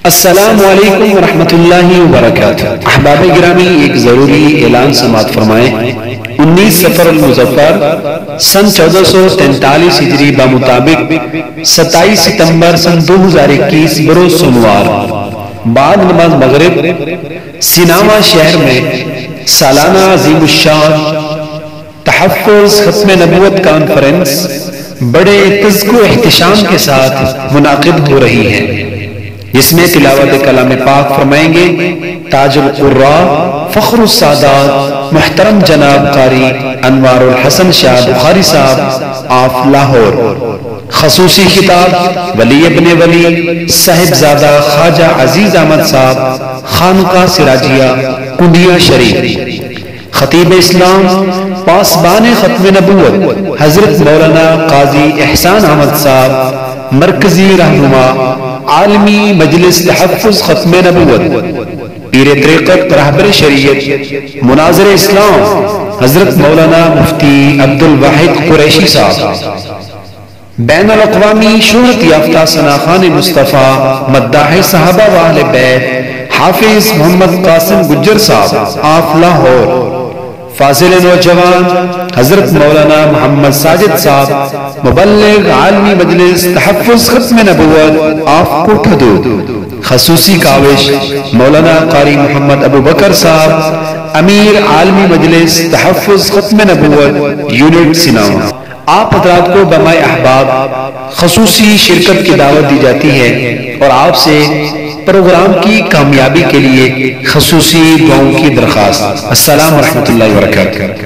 السلام علیکم ورحمۃ اللہ وبرکاتہ۔ احباب گرامی، ایک ضروری اعلان سماعت فرمائیں۔ 19 سفر المظفر سن 1443 ہجری بمطابق 27 ستمبر سن 2021 بروز سنوار بعد نماز مغرب سناواں شہر میں سالانہ عظیم الشان تحفظ ختم نبوت کانفرنس بڑے تذکر و احتشام کے ساتھ منعقد ہو رہی ہے، جس میں تلاوت کلام پاک فرمائیں گے تاج القراء فخر السادات محترم جناب قاری انوار الحسن شاہ بخاری صاحب آف لاہور۔ خصوصی خطاب ولی ابن ولی صاحبزادہ خواجہ عزیز احمد صاحب خانقاہ سراجیہ کنڈیا شریف۔ خطیب اسلام پاسبان ختم نبوت حضرت مولانا قاضی احسان احمد صاحب مرکزی رہنما عالمی مجلس تحفظ ختم نبوت۔ پیر طریقت رہبر شریعت مناظر اسلام حضرت مولانا مفتی عبدالواحد قریشی صاحب۔ بین الاقوامی شہرت یافتہ ثناخان مصطفیٰ مداح صحابہ و اہل بیت حافظ محمد قاسم گجر صاحب آف لاہور۔ فاضل نوجوان حضرت مولانا محمد ساجد صاحب مبلغ عالمی مجلس تحفظ ختم نبوت آف کوٹھدو۔ خصوصی کاوش مولانا قاری محمد ابو بکر صاحب امیر عالمی مجلس تحفظ ختم نبوت یونٹ سناواں۔ آپ حضرات کو بمائے احباب خصوصی شرکت کی دعوت دی جاتی ہے اور آپ سے پروگرام کی کامیابی کے لیے خصوصی دعاؤں کی درخواست۔ السلام ورحمۃ اللہ وبرکاتہ۔